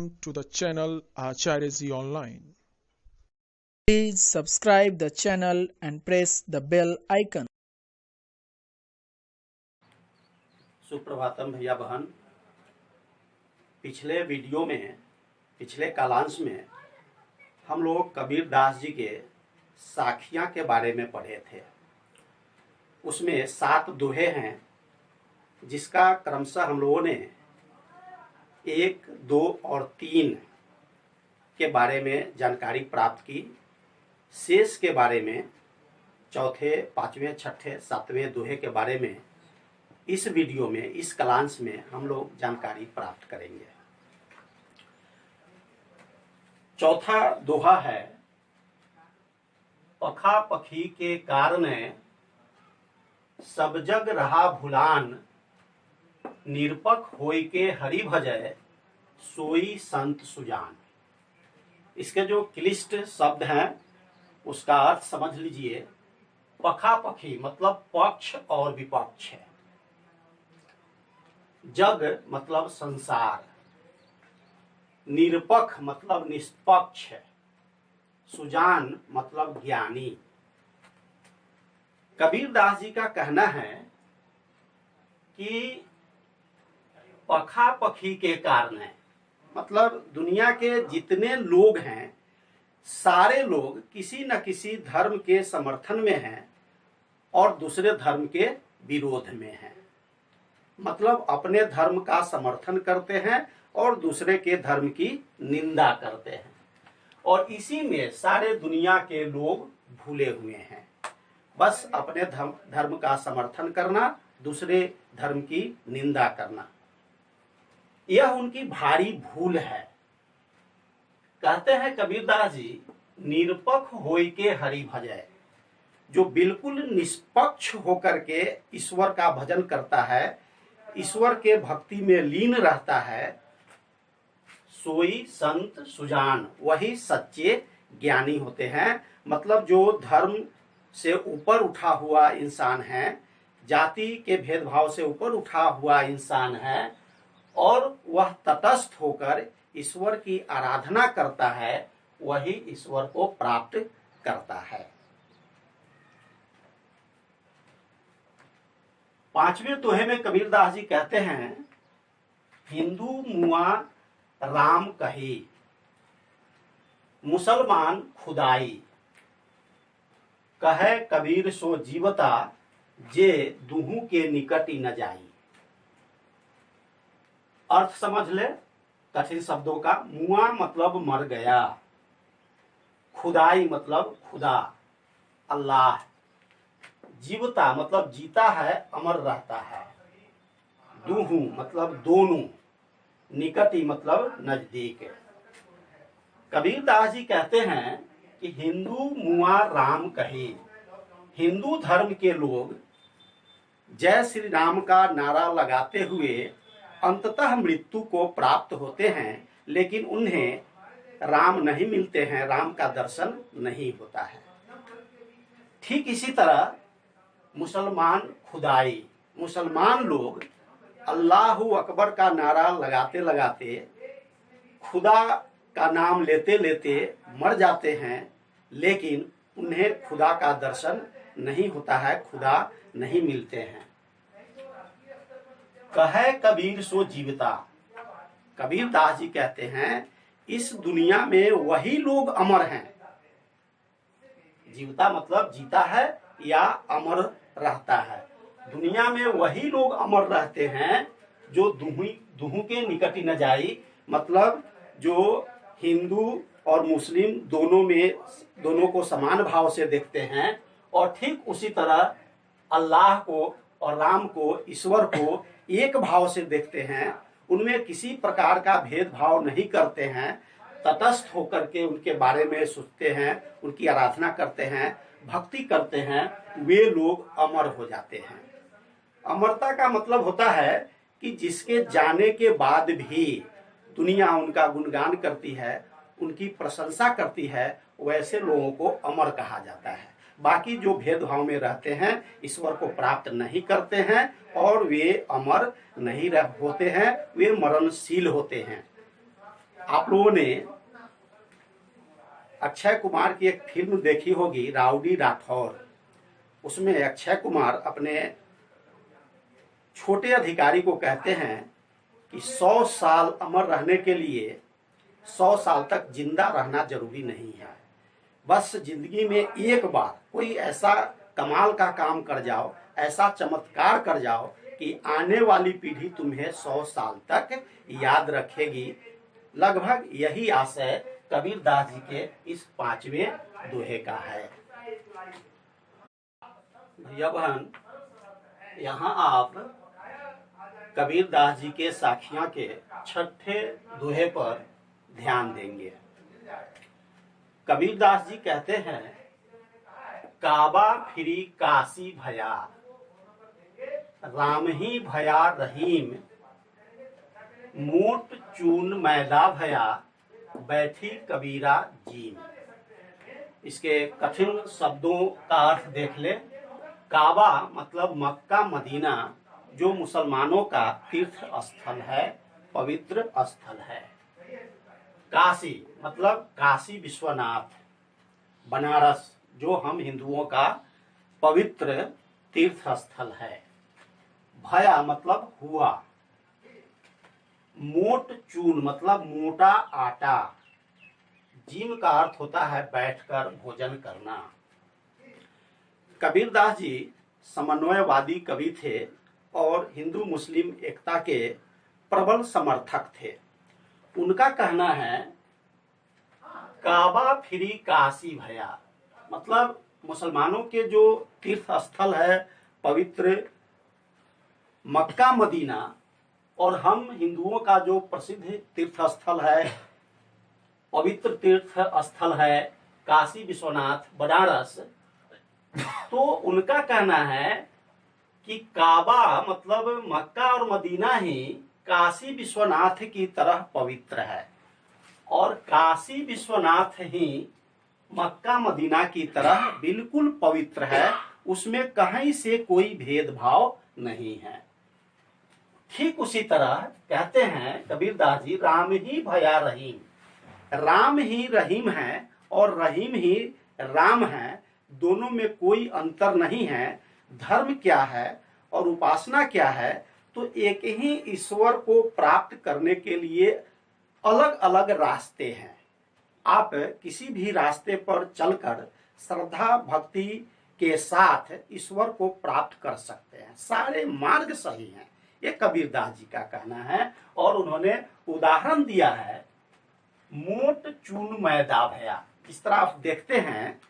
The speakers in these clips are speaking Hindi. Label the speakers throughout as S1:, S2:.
S1: To the channel Acharya Ji Online.
S2: Please subscribe the channel and press the bell icon.
S3: Suprabhatam भैया बहन। पिछले वीडियो में, पिछले कालांश में हम लोग कबीर दास जी के साखियाँ के बारे में पढ़े थे। उसमें 7 दोहे हैं जिसका क्रमशः हम लोगों ने 1, 2 और 3 के बारे में जानकारी प्राप्त की। शेष के बारे में चौथे, 5वें, 6ठे, 7वें दोहे के बारे में इस वीडियो में, इस कालांश में हम लोग जानकारी प्राप्त करेंगे। चौथा दोहा है, पखा पखी के कारण सब जग रहा भुलान, निरपक होय के हरि भजय सोई संत सुजान। इसके जो क्लिष्ट शब्द हैं उसका अर्थ समझ लीजिए। पखा पखी मतलब पक्ष और विपक्ष है। जग मतलब संसार, निरपक मतलब निष्पक्ष, सुजान मतलब ज्ञानी। कबीर दास जी का कहना है कि पखा पखी के कारण है, मतलब दुनिया के जितने लोग हैं सारे लोग किसी न किसी धर्म के समर्थन में हैं और दूसरे धर्म के विरोध में हैं। मतलब अपने धर्म का समर्थन करते हैं और दूसरे के धर्म की निंदा करते हैं, और इसी में सारे दुनिया के लोग भूले हुए हैं। बस अपने धर्म का समर्थन करना, दूसरे धर्म की निंदा करना, यह उनकी भारी भूल है। कहते हैं कबीर दास जी, निरपक होय के हरि भजय। जो बिल्कुल निष्पक्ष होकर के ईश्वर का भजन करता है, ईश्वर के भक्ति में लीन रहता है, सोई संत सुजान, वही सच्चे ज्ञानी होते हैं। मतलब जो धर्म से ऊपर उठा हुआ इंसान है, जाति के भेदभाव से ऊपर उठा हुआ इंसान है, और वह तटस्थ होकर ईश्वर की आराधना करता है, वही ईश्वर को प्राप्त करता है। 5वें दोहे में कबीर दास जी कहते हैं, हिंदू मुआ राम कही, मुसलमान खुदाई, कहे कबीर सो जीवता, जे दुहू के निकट न जाई। अर्थ समझ ले कठिन शब्दों का। मुआ मतलब मर गया, खुदाई मतलब खुदा अल्लाह, जीवता मतलब जीता है, अमर रहता है, दुहू मतलब दोनों, निकटी मतलब नजदीक। कबीर दास जी कहते हैं कि हिंदू मुआ राम कहे। हिंदू धर्म के लोग जय श्री राम का नारा लगाते हुए अंततः मृत्यु को प्राप्त होते हैं, लेकिन उन्हें राम नहीं मिलते हैं, राम का दर्शन नहीं होता है। ठीक इसी तरह मुसलमान खुदाई, मुसलमान लोग अल्लाहू अकबर का नारा लगाते लगाते, खुदा का नाम लेते लेते मर जाते हैं, लेकिन उन्हें खुदा का दर्शन नहीं होता है, खुदा नहीं मिलते हैं। कहे कबीर सो जीवता। कबीर दास जी कहते हैं, इस दुनिया में वही लोग अमर हैं। जीवता मतलब जीता है या अमर रहता है। दुनिया में वही लोग अमर रहते हैं जो दुहू के निकट न जाई। मतलब जो हिंदू और मुस्लिम दोनों को समान भाव से देखते हैं, और ठीक उसी तरह अल्लाह को और राम को, ईश्वर को एक भाव से देखते हैं। उनमें किसी प्रकार का भेदभाव नहीं करते हैं, तटस्थ होकर के उनके बारे में सोचते हैं, उनकी आराधना करते हैं, भक्ति करते हैं। वे लोग अमर हो जाते हैं। अमरता का मतलब होता है कि जिसके जाने के बाद भी दुनिया उनका गुणगान करती है, उनकी प्रशंसा करती है, वैसे लोगों को अमर कहा जाता है। बाकी जो भेदभाव में रहते हैं, ईश्वर को प्राप्त नहीं करते हैं, और वे अमर नहीं होते हैं, वे मरणशील होते हैं। आप लोगों ने अक्षय कुमार की एक फिल्म देखी होगी, राउडी राठौर। उसमें अक्षय कुमार अपने छोटे अधिकारी को कहते हैं कि 100 साल अमर रहने के लिए 100 साल तक जिंदा रहना जरूरी नहीं है, बस जिंदगी में एक बार कोई ऐसा कमाल का काम कर जाओ, ऐसा चमत्कार कर जाओ कि आने वाली पीढ़ी तुम्हें 100 साल तक याद रखेगी। लगभग यही आशय कबीरदास जी के इस 5वें दोहे का है। भैया बहन, यहाँ आप कबीरदास जी के साखियां के 6ठे दोहे पर ध्यान देंगे। कबीरदास जी कहते हैं, काबा फिरी काशी भया, राम ही भया रहीम, मोट चून मैदा भया, बैठी कबीरा जीम। इसके कठिन शब्दों का अर्थ देख ले। काबा मतलब मक्का मदीना, जो मुसलमानों का तीर्थ स्थल है, पवित्र स्थल है। काशी मतलब काशी विश्वनाथ, बनारस जो हम हिंदुओं का पवित्र तीर्थ स्थल है। भया मतलब हुआ। मोट चून मतलब मोटा आटा। जिम का अर्थ होता है बैठकर भोजन करना। कबीरदास जी समन्वयवादी कवि थे और हिंदू मुस्लिम एकता के प्रबल समर्थक थे। उनका कहना है, काबा फिरी काशी भया, मतलब मुसलमानों के जो तीर्थ स्थल है पवित्र मक्का मदीना, और हम हिंदुओं का जो प्रसिद्ध तीर्थ स्थल है, पवित्र तीर्थ स्थल है काशी विश्वनाथ बनारस, तो उनका कहना है कि काबा मतलब मक्का और मदीना ही काशी विश्वनाथ की तरह पवित्र है, और काशी विश्वनाथ ही मक्का मदीना की तरह बिल्कुल पवित्र है, उसमें कहीं से कोई भेदभाव नहीं है। ठीक उसी तरह कहते हैं कबीरदास जी, राम ही भया रहीम, राम ही रहीम है और रहीम ही राम है, दोनों में कोई अंतर नहीं है। धर्म क्या है और उपासना क्या है, तो एक ही ईश्वर को प्राप्त करने के लिए अलग अलग रास्ते हैं। आप किसी भी रास्ते पर चलकर श्रद्धा भक्ति के साथ ईश्वर को प्राप्त कर सकते हैं, सारे मार्ग सही हैं, ये कबीरदास जी का कहना है। और उन्होंने उदाहरण दिया है, मोट चून मैदा भया। इस तरह आप देखते हैं,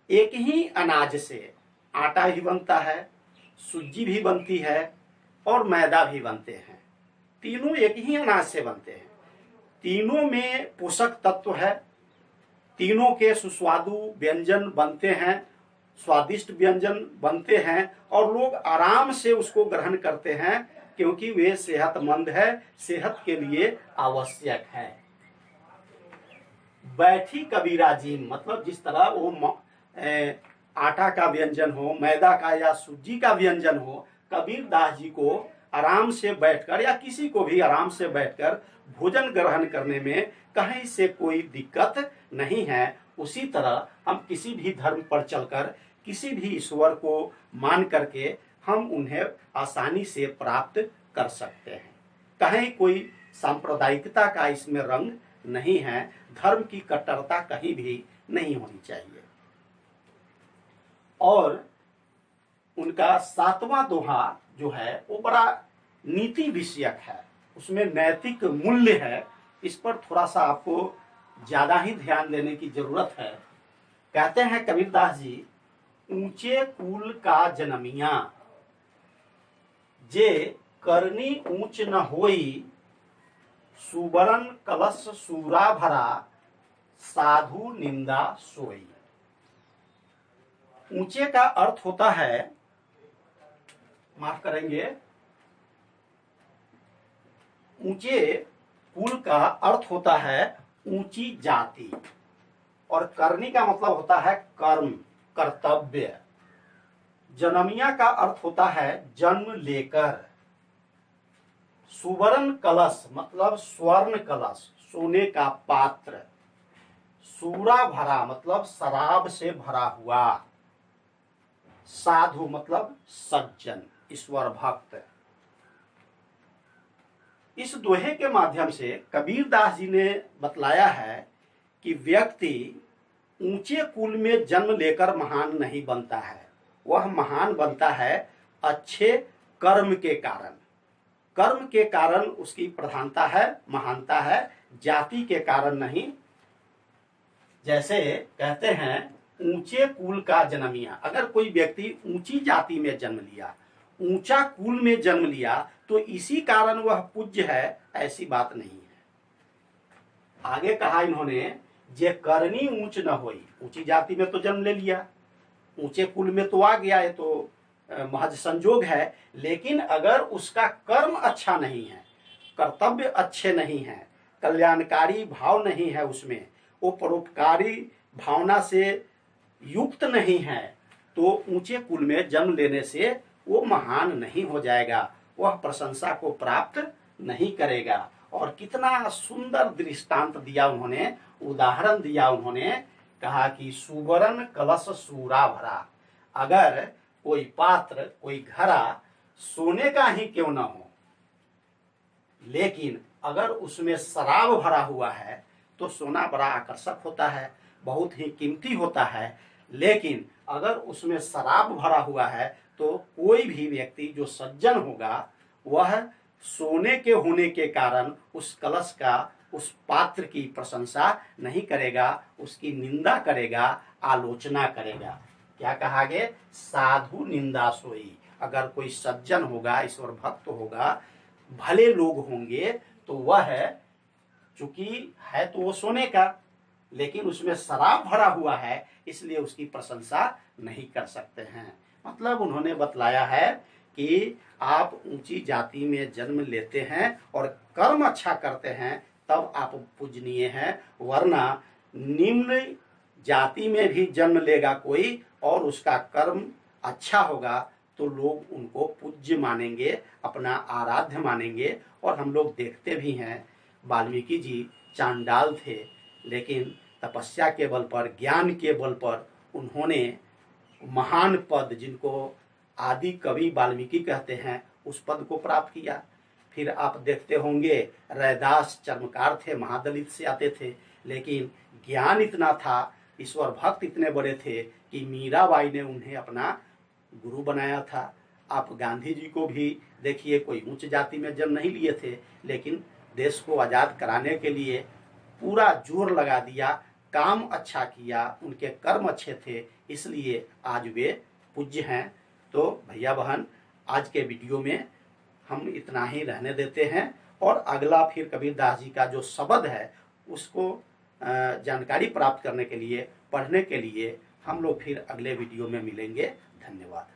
S3: एक ही अनाज से आटा भी बनता है, सूजी भी बनती है और मैदा भी बनते हैं। तीनों एक ही अनाज से बनते हैं, तीनों में पोषक तत्व है, तीनों के सुस्वादु व्यंजन बनते हैं, स्वादिष्ट व्यंजन बनते हैं, और लोग आराम से उसको ग्रहण करते हैं क्योंकि वे सेहतमंद है, सेहत के लिए आवश्यक है। बैठी कबीरा जीम मतलब जिस तरह वो आटा का व्यंजन हो, मैदा का या सूजी का व्यंजन हो, कबीरदास जी को आराम से बैठकर या किसी को भी आराम से बैठकर भोजन ग्रहण करने में कहीं से कोई दिक्कत नहीं है। उसी तरह हम किसी भी धर्म पर चलकर किसी भी ईश्वर को मान करके हम उन्हें आसानी से प्राप्त कर सकते हैं। कहीं कोई सांप्रदायिकता का इसमें रंग नहीं है, धर्म की कट्टरता कहीं भी नहीं होनी चाहिए। और उनका 7वां दोहा जो है वो बड़ा नीति विषयक है, उसमें नैतिक मूल्य है। इस पर थोड़ा सा आपको ज्यादा ही ध्यान देने की जरूरत है। कहते हैं कबीरदास जी, ऊंचे कुल का जनमिया, जे करनी ऊंच न होई, सुबरन कलश सूरा भरा, साधु निंदा सोई। ऊंचे का अर्थ होता है, माफ करेंगे, ऊंचे कुल का अर्थ होता है ऊंची जाति, और करनी का मतलब होता है कर्म, कर्तव्य। जनमिया का अर्थ होता है जन्म लेकर। सुवर्ण कलश मतलब स्वर्ण कलश, सोने का पात्र, सूरा भरा मतलब शराब से भरा हुआ, साधु मतलब सज्जन, ईश्वर भक्त। इस दोहे के माध्यम से कबीर दास जी ने बतलाया है कि व्यक्ति ऊंचे कुल में जन्म लेकर महान नहीं बनता है, वह महान बनता है अच्छे कर्म के कारण। कर्म के कारण उसकी प्रधानता है, महानता है, जाति के कारण नहीं। जैसे कहते हैं ऊंचे कुल का जन्मिया, अगर कोई व्यक्ति ऊंची जाति में जन्म लिया, ऊंचा कुल में जन्म लिया, तो इसी कारण वह पूज्य है, ऐसी बात नहीं है। आगे कहा इन्होंने, जे करनी ऊंच न होई, ऊंची जाति में तो जन्म ले लिया, ऊंचे कुल में तो आ गया, ये तो महज संजोग है। लेकिन अगर उसका कर्म अच्छा नहीं है, कर्तव्य अच्छे नहीं है, कल्याणकारी भाव नहीं है उसमें, वो परोपकारी भावना से युक्त नहीं है, तो ऊंचे कुल में जन्म लेने से वो महान नहीं हो जाएगा, वह प्रशंसा को प्राप्त नहीं करेगा। और कितना सुंदर दृष्टांत दिया उन्होंने, उदाहरण दिया उन्होंने, कहा कि सुवर्ण कलश सूरा भरा। अगर कोई पात्र, कोई घड़ा सोने का ही क्यों न हो, लेकिन अगर उसमें शराब भरा हुआ है तो सोना बड़ा आकर्षक होता है, बहुत ही कीमती होता है। लेकिन अगर उसमें शराब भरा हुआ है तो कोई भी व्यक्ति जो सज्जन होगा वह सोने के होने के कारण उस कलश का, उस पात्र की प्रशंसा नहीं करेगा, उसकी निंदा करेगा, आलोचना करेगा। क्या कहा गया? साधु निंदा सोई। अगर कोई सज्जन होगा, ईश्वर भक्त होगा, भले लोग होंगे, तो वह चूंकि है तो वो सोने का, लेकिन उसमें शराब भरा हुआ है, इसलिए उसकी प्रशंसा नहीं कर सकते हैं। मतलब उन्होंने बतलाया है कि आप ऊंची जाति में जन्म लेते हैं और कर्म अच्छा करते हैं तब आप पूजनीय हैं, वरना निम्न जाति में भी जन्म लेगा कोई और उसका कर्म अच्छा होगा तो लोग उनको पूज्य मानेंगे, अपना आराध्य मानेंगे। और हम लोग देखते भी हैं, वाल्मीकि जी चांडाल थे, लेकिन तपस्या के बल पर, ज्ञान के बल पर उन्होंने महान पद, जिनको आदि कवि वाल्मीकि कहते हैं, उस पद को प्राप्त किया। फिर आप देखते होंगे रैदास चर्मकार थे, महादलित से आते थे, लेकिन ज्ञान इतना था, ईश्वर भक्त इतने बड़े थे कि मीराबाई ने उन्हें अपना गुरु बनाया था। आप गांधी जी को भी देखिए, कोई उच्च जाति में जन्म नहीं लिए थे, लेकिन देश को आज़ाद कराने के लिए पूरा जोर लगा दिया, काम अच्छा किया, उनके कर्म अच्छे थे, इसलिए आज वे पूज्य हैं। तो भैया बहन, आज के वीडियो में हम इतना ही रहने देते हैं, और अगला फिर कबीरदास जी का जो शब्द है उसको जानकारी प्राप्त करने के लिए, पढ़ने के लिए हम लोग फिर अगले वीडियो में मिलेंगे। धन्यवाद।